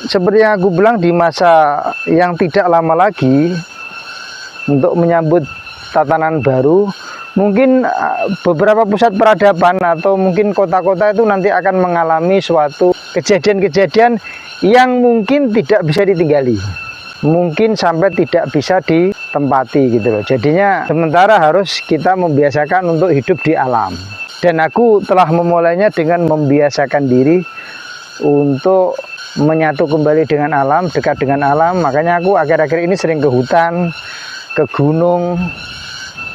seperti yang aku bilang, di masa yang tidak lama lagi untuk menyambut tatanan baru, mungkin beberapa pusat peradaban atau mungkin kota-kota itu nanti akan mengalami suatu kejadian-kejadian yang mungkin tidak bisa ditinggali, mungkin sampai tidak bisa ditempati gitu loh. Jadinya sementara harus kita membiasakan untuk hidup di alam. Dan aku telah memulainya dengan membiasakan diri untuk menyatu kembali dengan alam, dekat dengan alam. Makanya aku akhir-akhir ini sering ke hutan, ke gunung,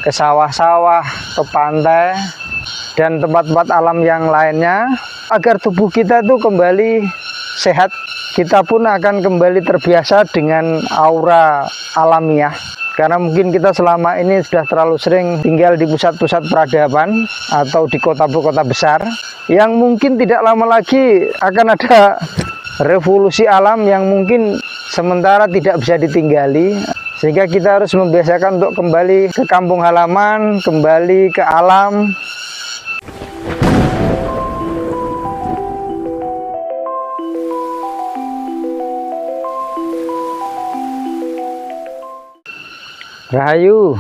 ke sawah-sawah, ke pantai, dan tempat-tempat alam yang lainnya, agar tubuh kita itu kembali sehat. Kita pun akan kembali terbiasa dengan aura alamiah. Karena mungkin kita selama ini sudah terlalu sering tinggal di pusat-pusat peradaban atau di kota-kota besar, yang mungkin tidak lama lagi akan ada revolusi alam yang mungkin sementara tidak bisa ditinggali. Sehingga kita harus membiasakan untuk kembali ke kampung halaman, kembali ke alam. Rahayu,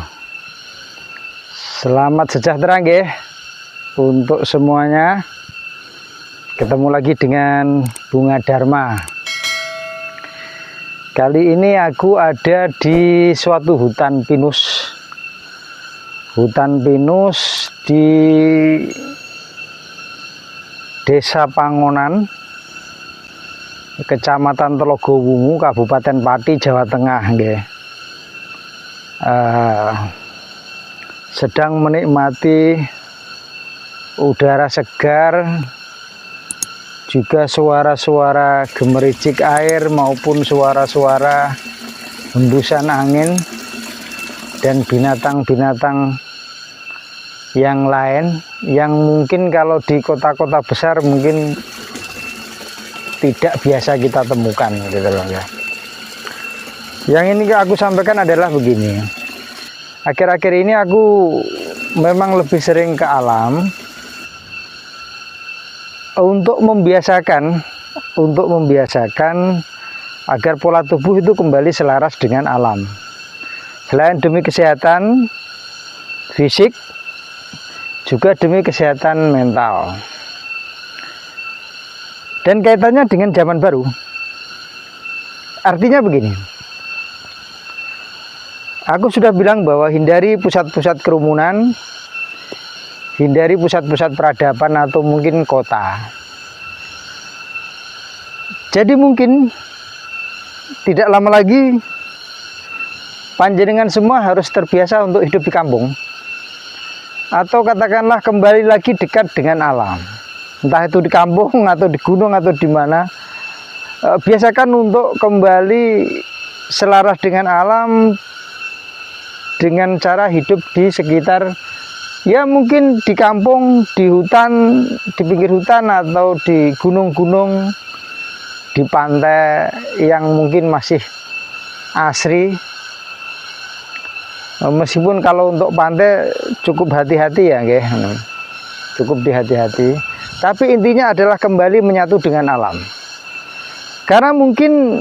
selamat sejahtera nggih untuk semuanya. Ketemu lagi dengan Bunga Dharma. Kali ini aku ada di suatu hutan pinus. Hutan pinus di Desa Pangonan, Kecamatan Telogowungu, Kabupaten Pati, Jawa Tengah nggih. Sedang menikmati udara segar, juga suara-suara gemericik air maupun suara-suara hembusan angin dan binatang-binatang yang lain yang mungkin kalau di kota-kota besar mungkin tidak biasa kita temukan gitu loh ya. Yang ini aku sampaikan adalah begini. Akhir-akhir ini aku memang lebih sering ke alam untuk membiasakan agar pola tubuh itu kembali selaras dengan alam. Selain demi kesehatan fisik, juga demi kesehatan mental. Dan kaitannya dengan zaman baru. Artinya begini. Aku sudah bilang bahwa hindari pusat-pusat kerumunan, hindari pusat-pusat peradaban atau mungkin kota. Jadi mungkin tidak lama lagi panjenengan semua harus terbiasa untuk hidup di kampung, atau katakanlah kembali lagi dekat dengan alam, entah itu di kampung atau di gunung atau di mana. Biasakan untuk kembali selaras dengan alam dengan cara hidup di sekitar, ya mungkin di kampung, di hutan, di pinggir hutan, atau di gunung-gunung, di pantai yang mungkin masih asri. Meskipun kalau untuk pantai cukup hati-hati ya, cukup dihati-hati. Tapi intinya adalah kembali menyatu dengan alam. Karena mungkin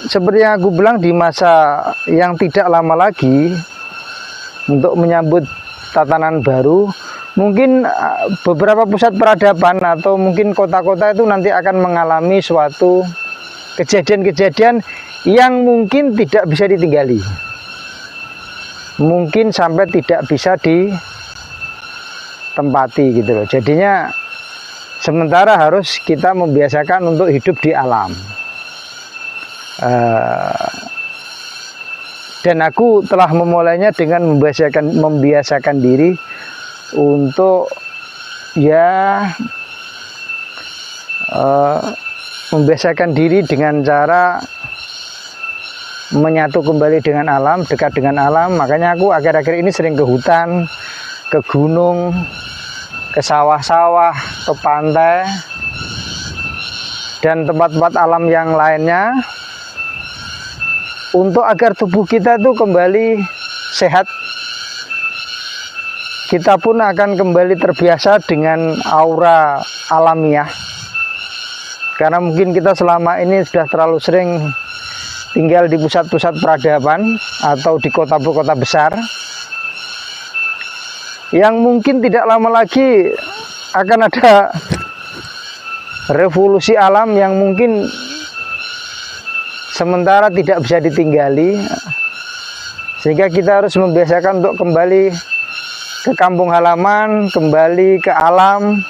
seperti yang aku bilang, di masa yang tidak lama lagi untuk menyambut tatanan baru, mungkin beberapa pusat peradaban atau mungkin kota-kota itu nanti akan mengalami suatu kejadian-kejadian yang mungkin tidak bisa ditinggali, mungkin sampai tidak bisa ditempati gitu loh. Jadinya sementara harus kita membiasakan untuk hidup di alam. Dan aku telah memulainya dengan membiasakan diri untuk ya membiasakan diri dengan cara menyatu kembali dengan alam, dekat dengan alam. Makanya aku akhir-akhir ini sering ke hutan, ke gunung, ke sawah-sawah, ke pantai, dan tempat-tempat alam yang lainnya, untuk agar tubuh kita itu kembali sehat. Kita pun akan kembali terbiasa dengan aura alamiah. Karena mungkin kita selama ini sudah terlalu sering tinggal di pusat-pusat peradaban atau di kota-kota besar, yang mungkin tidak lama lagi akan ada revolusi alam yang mungkin sementara tidak bisa ditinggali, sehingga kita harus membiasakan untuk kembali ke kampung halaman, kembali ke alam.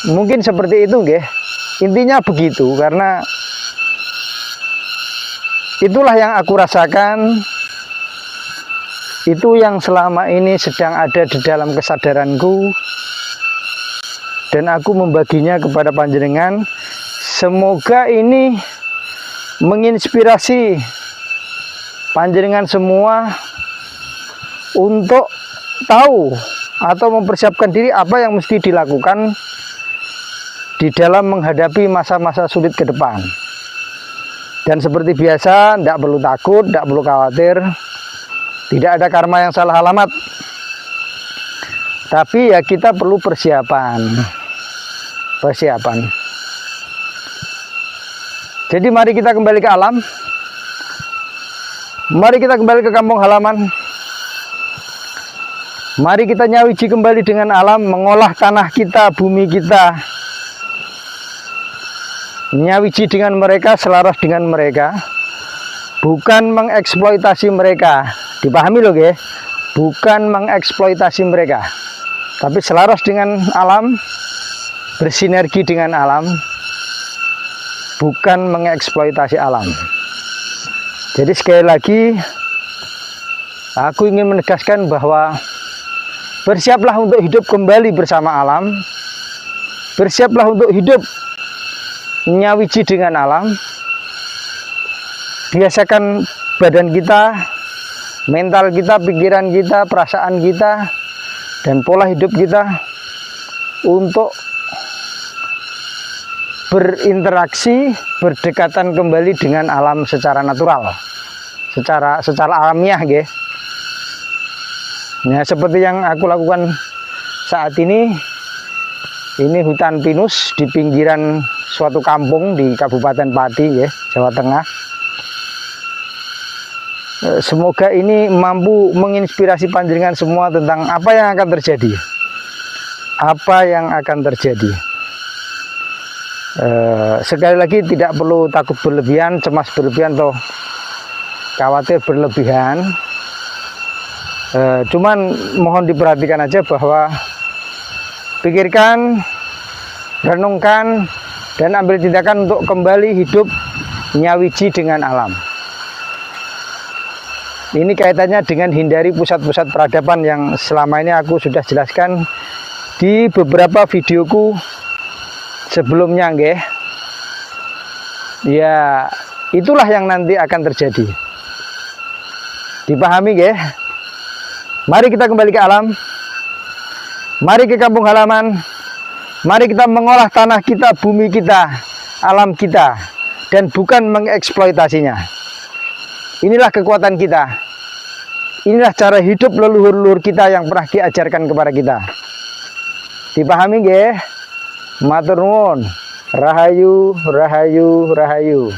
Mungkin seperti itu, nggih. Intinya begitu, karena itulah yang aku rasakan, itu yang selama ini sedang ada di dalam kesadaranku, dan aku membaginya kepada panjenengan. Semoga ini menginspirasi panjenengan semua untuk tahu atau mempersiapkan diri apa yang mesti dilakukan di dalam menghadapi masa-masa sulit ke depan. Dan seperti biasa, tidak perlu takut, tidak perlu khawatir, tidak ada karma yang salah alamat. Tapi ya kita perlu persiapan. Jadi mari kita kembali ke alam. Mari kita kembali ke kampung halaman. Mari kita nyawiji kembali dengan alam, mengolah tanah kita, bumi kita. Nyawiji dengan mereka, selaras dengan mereka. Bukan mengeksploitasi mereka. Dipahami loh, ya. Bukan mengeksploitasi mereka, tapi selaras dengan alam, bersinergi dengan alam, bukan mengeksploitasi alam. Jadi sekali lagi, aku ingin menegaskan bahwa bersiaplah untuk hidup kembali bersama alam. Bersiaplah untuk hidup nyawiji dengan alam. Biasakan badan kita, mental kita, pikiran kita, perasaan kita, dan pola hidup kita untuk berinteraksi, berdekatan kembali dengan alam secara natural, secara alamiah, nggih. Nah, seperti yang aku lakukan saat ini hutan pinus di pinggiran suatu kampung di Kabupaten Pati, ya, Jawa Tengah. Semoga ini mampu menginspirasi panjenengan semua tentang apa yang akan terjadi. Apa yang akan terjadi. Sekali lagi, tidak perlu takut berlebihan, cemas berlebihan, atau khawatir berlebihan. Cuman mohon diperhatikan aja bahwa pikirkan, renungkan, dan ambil tindakan untuk kembali hidup nyawiji dengan alam. Ini kaitannya dengan hindari pusat-pusat peradaban yang selama ini aku sudah jelaskan di beberapa videoku sebelumnya, nggih. Ya, itulah yang nanti akan terjadi. Dipahami, nggih? Mari kita kembali ke alam. Mari ke kampung halaman. Mari kita mengolah tanah kita, bumi kita, alam kita, dan bukan mengeksploitasinya. Inilah kekuatan kita. Inilah cara hidup leluhur-leluhur kita yang pernah diajarkan kepada kita. Dipahami, nggih? Matur nuwun. Rahayu, rahayu, rahayu.